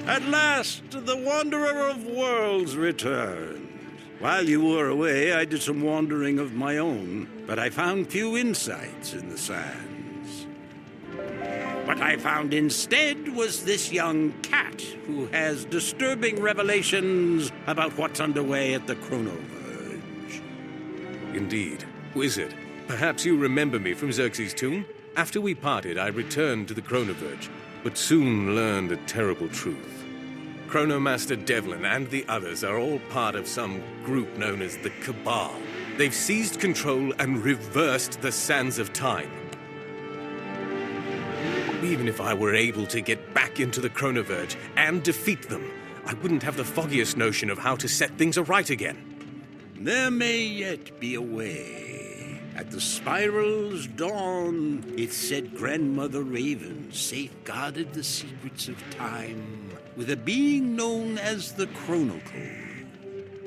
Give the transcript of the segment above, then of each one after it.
At last, the Wanderer of Worlds returned. While you were away, I did some wandering of my own, but I found few insights in the sands. What I found instead was this young cat who has disturbing revelations about what's underway at the Chronoverge. Indeed. Wizard, perhaps you remember me from Xerxes' tomb? After we parted, I returned to the Chronoverge, but soon learned a terrible truth. Chronomaster Devlin and the others are all part of some group known as the Cabal. They've seized control and reversed the sands of time. Even if I were able to get back into the Chronoverge and defeat them, I wouldn't have the foggiest notion of how to set things aright again. There may yet be a way. At the spiral's dawn, it said Grandmother Raven safeguarded the secrets of time with a being known as the Chronocle.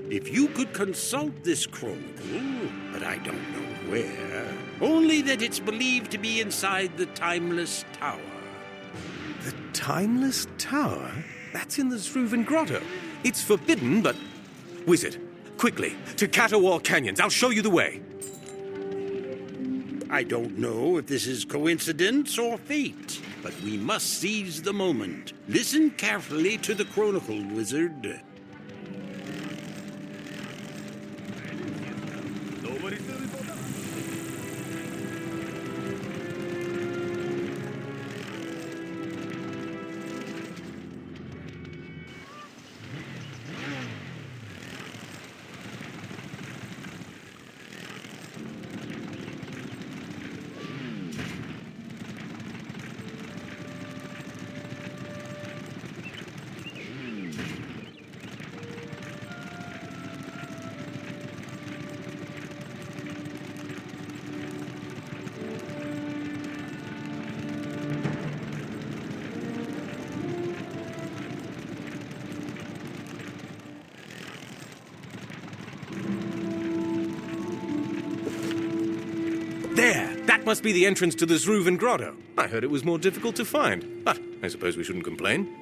If you could consult this Chronocle, but I don't know where, only that it's believed to be inside the Timeless Tower. The Timeless Tower? That's in the Zruvan Grotto. It's forbidden, but... Wizard, quickly, to Catawar Canyons. I'll show you the way. I don't know if this is coincidence or fate, but we must seize the moment. Listen carefully to the Chronicle, Wizard. There! That must be the entrance to the Zruvan Grotto. I heard it was more difficult to find, but I suppose we shouldn't complain.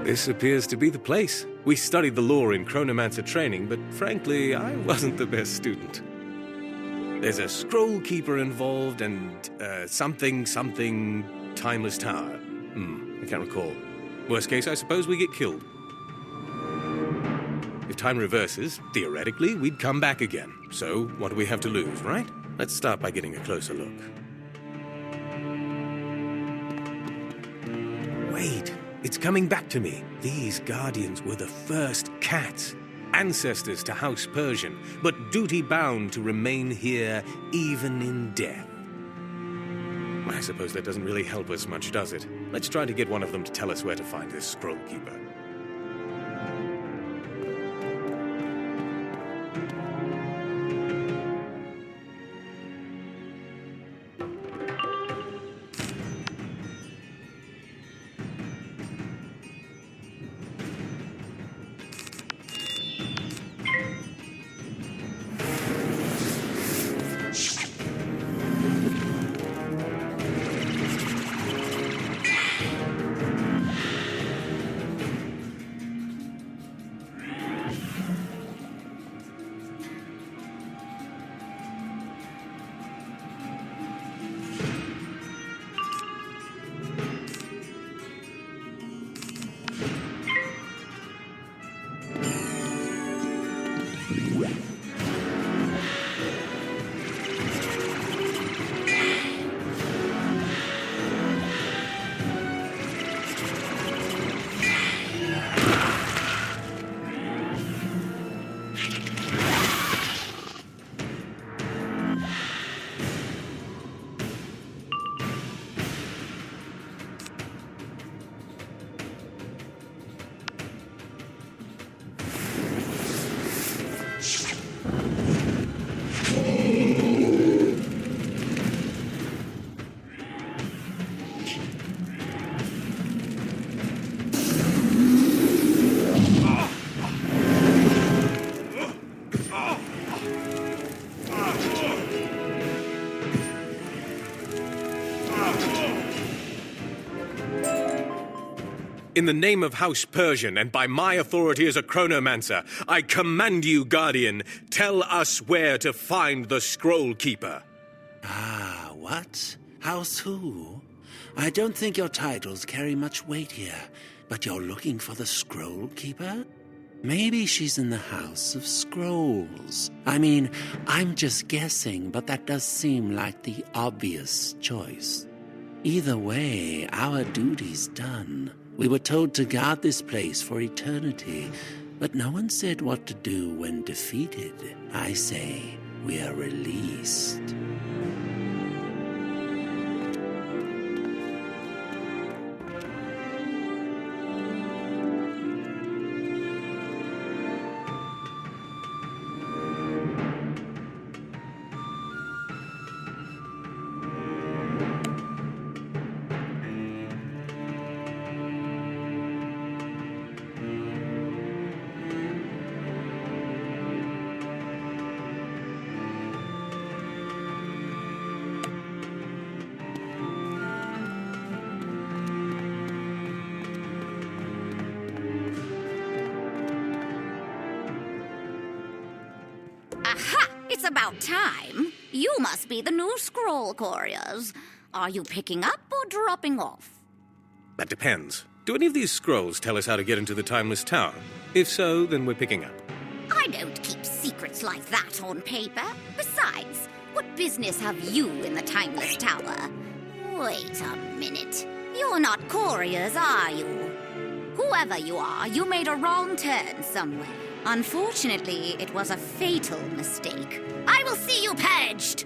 This appears to be the place. We studied the lore in Chronomancer training, but frankly, I wasn't the best student. There's a scroll keeper involved and something Timeless Tower. I can't recall. Worst case, I suppose we get killed. If time reverses, theoretically, we'd come back again. So, what do we have to lose, right? Let's start by getting a closer look. Wait, it's coming back to me. These guardians were the first cats, ancestors to House Persian, but duty-bound to remain here even in death. I suppose that doesn't really help us much, does it? Let's try to get one of them to tell us where to find this scroll keeper. In the name of House Persian and by my authority as a chronomancer, I command you, Guardian, tell us where to find the Scroll Keeper. Ah, what? House who? I don't think your titles carry much weight here, but you're looking for the Scroll Keeper? Maybe she's in the House of Scrolls. I mean, I'm just guessing, but that does seem like the obvious choice. Either way, our duty's done. We were told to guard this place for eternity, but no one said what to do when defeated. I say, we are released. Aha! It's about time. You must be the new scroll couriers. Are you picking up or dropping off? That depends. Do any of these scrolls tell us how to get into the Timeless Tower? If so, then we're picking up. I don't keep secrets like that on paper. Besides, what business have you in the Timeless Tower? Wait a minute. You're not couriers, are you? Whoever you are, you made a wrong turn somewhere. Unfortunately, it was a fatal mistake. I will see you purged!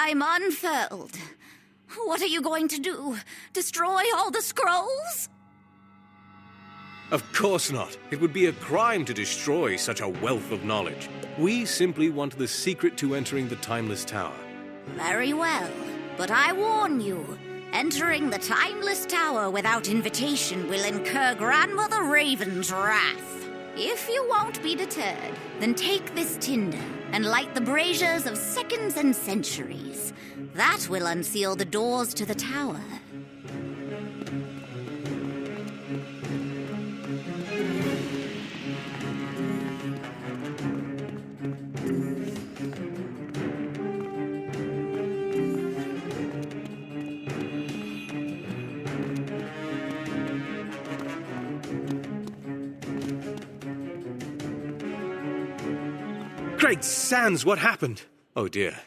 time unfurled. What are you going to do? Destroy all the scrolls? Of course not. It would be a crime to destroy such a wealth of knowledge. We simply want the secret to entering the Timeless Tower. Very well, but I warn you, entering the Timeless Tower without invitation will incur Grandmother Raven's wrath. If you won't be deterred, then take this tinder and light the braziers of seconds and centuries. That will unseal the doors to the tower. Great Sans, what happened? Oh dear.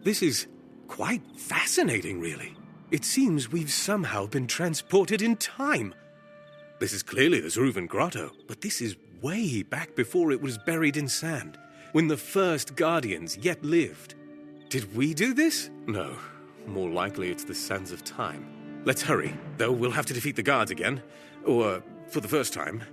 This is quite fascinating, really. It seems we've somehow been transported in time. This is clearly the Zruvan Grotto, but this is way back before it was buried in sand, when the first Guardians yet lived. Did we do this? No. More likely it's the sands of time. Let's hurry, though we'll have to defeat the guards again. Or, for the first time.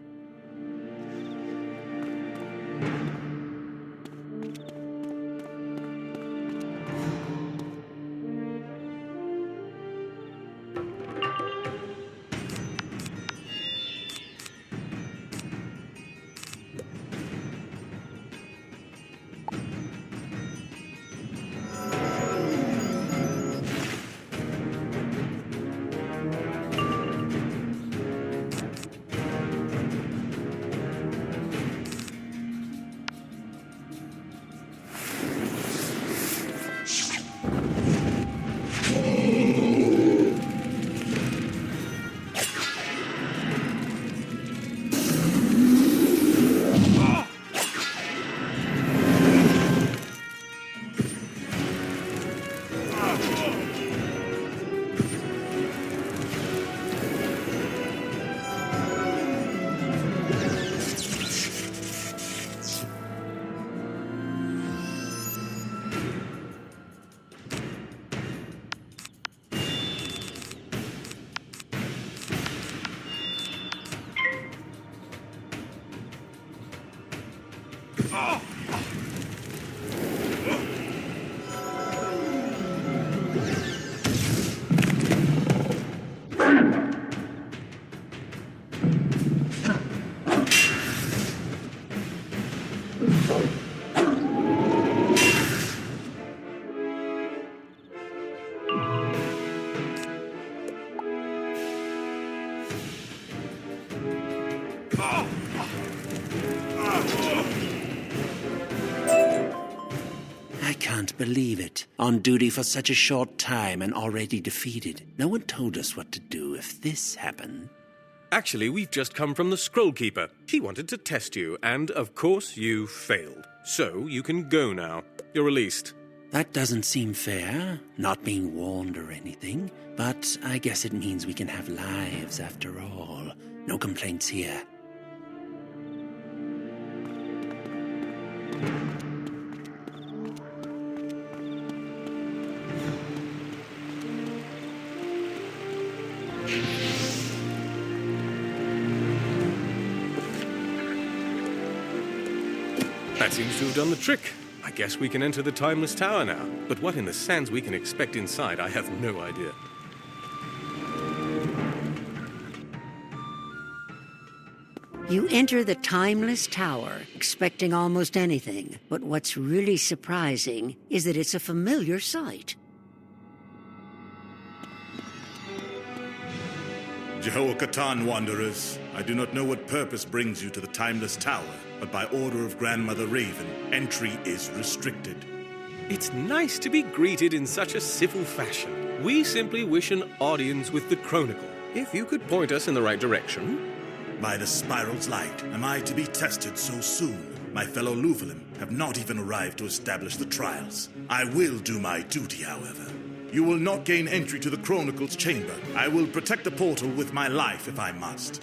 I can't believe it. On duty for such a short time and already defeated. No one told us what to do if this happened. Actually, we've just come from the Scroll Keeper. She wanted to test you, and of course you failed. So you can go now. You're released. That doesn't seem fair, not being warned or anything. But I guess it means we can have lives after all. No complaints here. That seems to have done the trick. I guess we can enter the Timeless Tower now. But what in the sands we can expect inside, I have no idea. You enter the Timeless Tower, expecting almost anything. But what's really surprising is that it's a familiar sight. Jehoiakatan wanderers, I do not know what purpose brings you to the Timeless Tower, but by order of Grandmother Raven, entry is restricted. It's nice to be greeted in such a civil fashion. We simply wish an audience with the Chronicle. If you could point us in the right direction. By the spiral's light, am I to be tested so soon? My fellow Luvalim have not even arrived to establish the trials. I will do my duty, however. You will not gain entry to the Chronocle's chamber. I will protect the portal with my life if I must.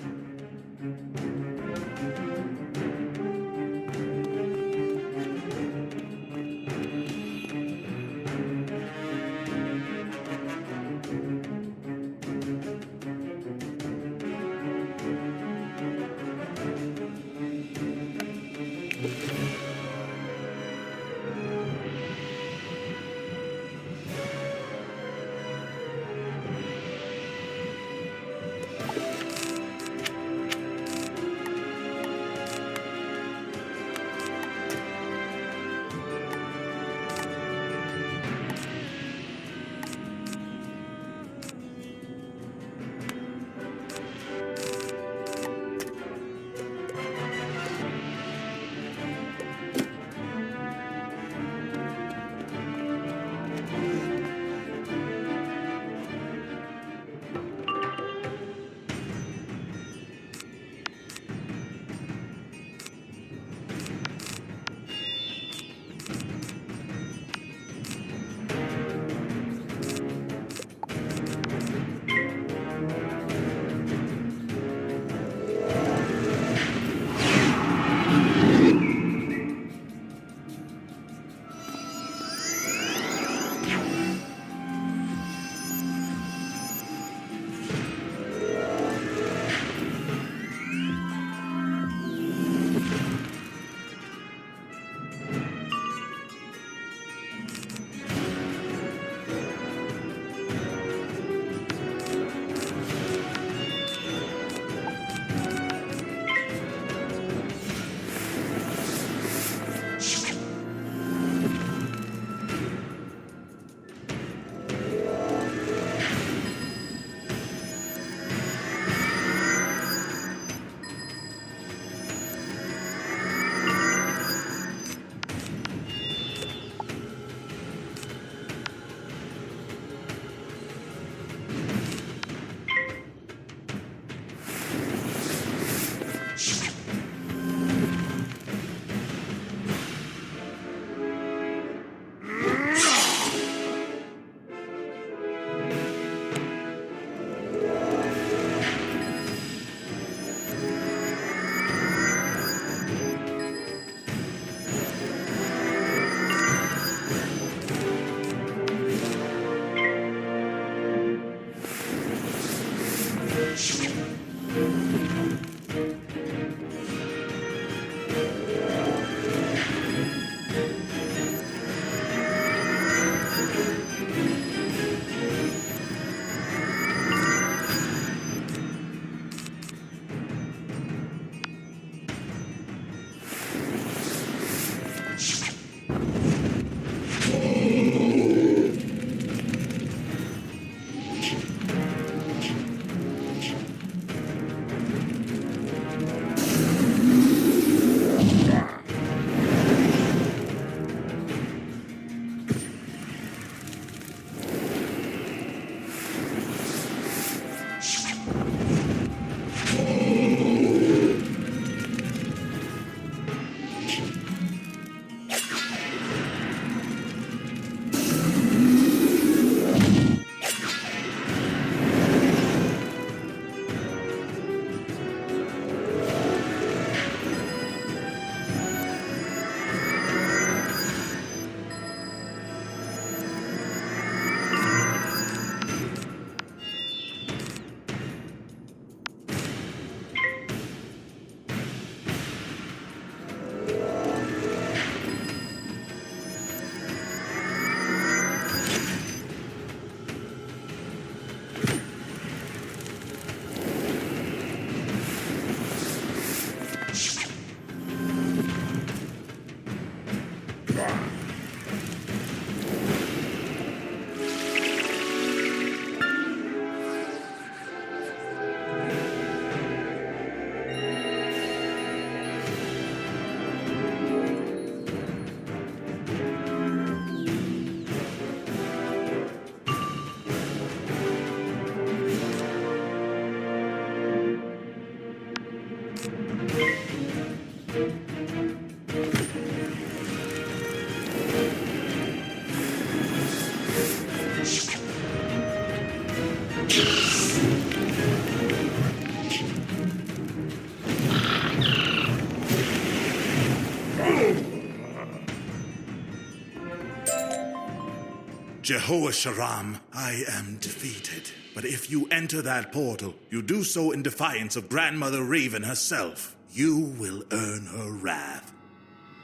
Jehoah-Sharam, I am defeated. But if you enter that portal, you do so in defiance of Grandmother Raven herself. You will earn her wrath.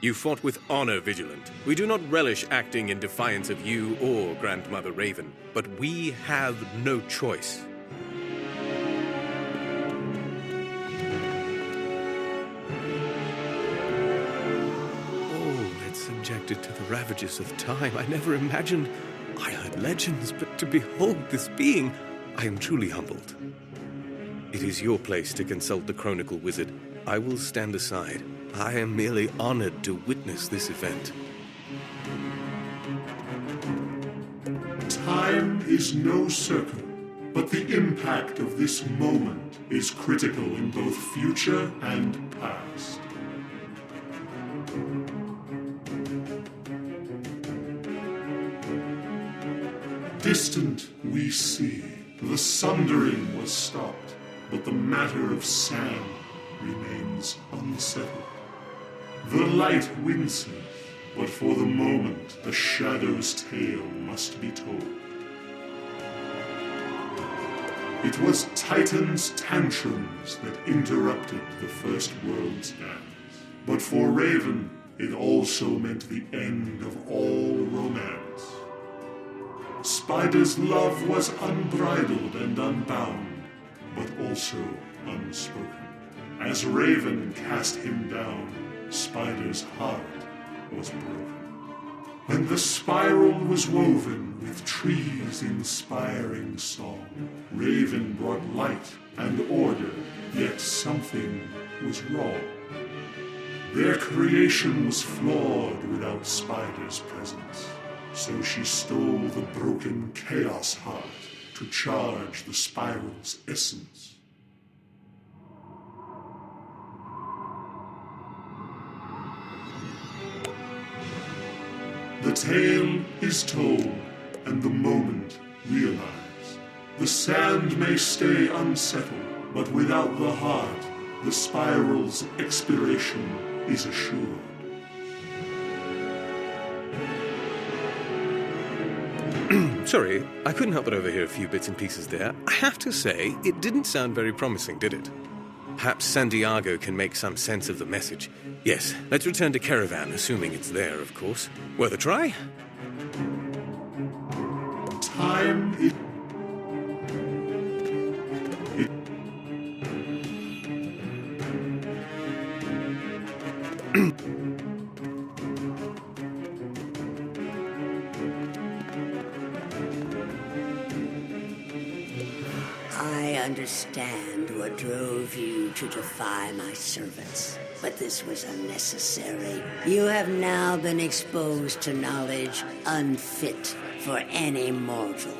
You fought with honor, Vigilant. We do not relish acting in defiance of you or Grandmother Raven, but we have no choice. Oh, it's subjected to the ravages of time. I never imagined. I heard legends, but to behold this being, I am truly humbled. It is your place to consult the Chronicle Wizard. I will stand aside. I am merely honored to witness this event. Time is no circle, but the impact of this moment is critical in both future and past. Distant we see, the sundering was stopped, but the matter of sand remains unsettled. The light winces, but for the moment the shadow's tale must be told. It was Titan's tantrums that interrupted the First World's dance. But for Raven, it also meant the end of all romance. Spider's love was unbridled and unbound, but also unspoken. As Raven cast him down, Spider's heart was broken. When the spiral was woven with trees' inspiring song, Raven brought light and order, yet something was wrong. Their creation was flawed without Spider's presence, so she stole the broken chaos heart to charge the spiral's essence. The tale is told, and the moment realized. The sand may stay unsettled, but without the heart, the spiral's expiration is assured. Sorry, I couldn't help but overhear a few bits and pieces there. I have to say, it didn't sound very promising, did it? Perhaps Santiago can make some sense of the message. Yes, let's return to Caravan, assuming it's there, of course. Worth a try? Time is... I understand what drove you to defy my servants, but this was unnecessary. You have now been exposed to knowledge unfit for any mortal.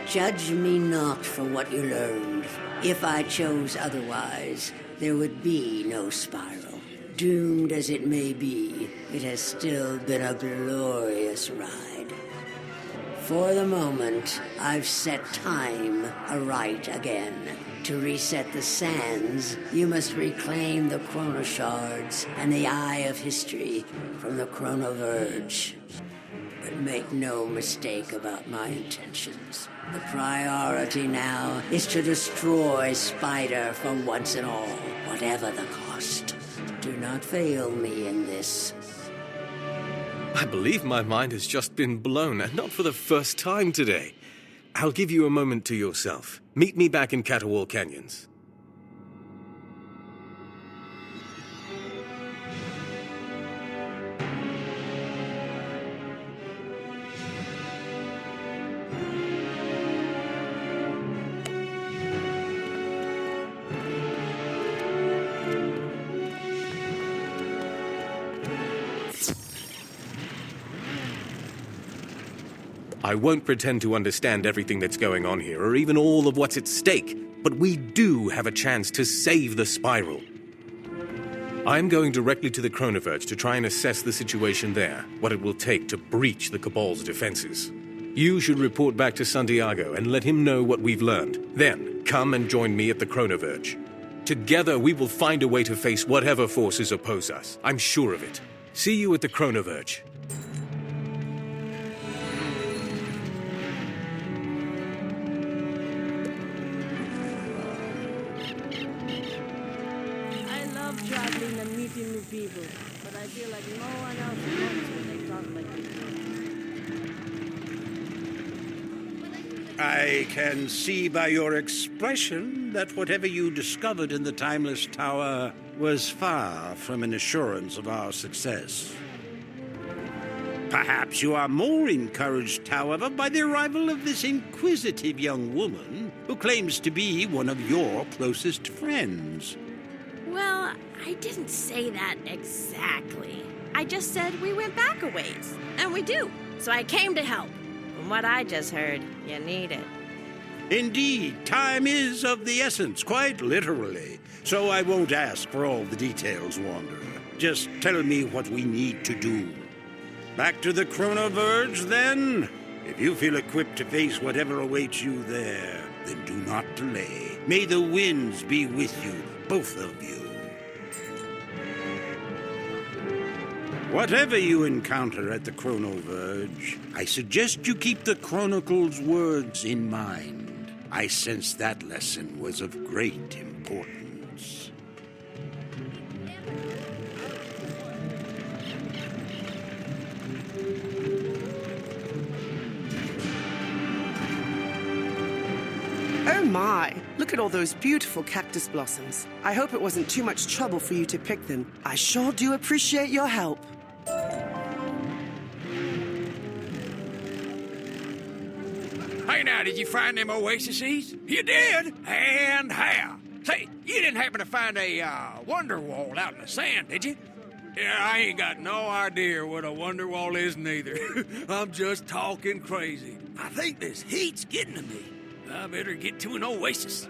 Judge me not for what you learned. If I chose otherwise, there would be no spiral. Doomed as it may be, it has still been a glorious ride. For the moment, I've set time aright again. To reset the sands, you must reclaim the Chrono Shards and the Eye of History from the Chronoverge. But make no mistake about my intentions. The priority now is to destroy Spider for once and all, whatever the cost. Do not fail me in this. I believe my mind has just been blown, and not for the first time today. I'll give you a moment to yourself. Meet me back in Caterwall Canyons. I won't pretend to understand everything that's going on here, or even all of what's at stake, but we do have a chance to save the Spiral. I'm going directly to the Chronoverge to try and assess the situation there, what it will take to breach the Cabal's defenses. You should report back to Santiago and let him know what we've learned. Then, come and join me at the Chronoverge. Together, we will find a way to face whatever forces oppose us. I'm sure of it. See you at the Chronoverge. Traveling and meeting new people, but I feel like no one else wants when they talk like this. I can see by your expression that whatever you discovered in the Timeless Tower was far from an assurance of our success. Perhaps you are more encouraged, however, by the arrival of this inquisitive young woman who claims to be one of your closest friends. Well, I didn't say that exactly. I just said we went back a ways, and we do. So I came to help. From what I just heard, you need it. Indeed, time is of the essence, quite literally. So I won't ask for all the details, Wanderer. Just tell me what we need to do. Back to the Chronoverge, then? If you feel equipped to face whatever awaits you there, then do not delay. May the winds be with you, both of you. Whatever you encounter at the Chronoverge, I suggest you keep the Chronocle's words in mind. I sense that lesson was of great importance. Oh my! Look at all those beautiful cactus blossoms. I hope it wasn't too much trouble for you to pick them. I sure do appreciate your help. Hey now, did you find them oases? You did? And how? Say, you didn't happen to find a wonder wall out in the sand, did you? Yeah, I ain't got no idea what a wonder wall is neither. I'm just talking crazy. I think this heat's getting to me. I better get to an oasis.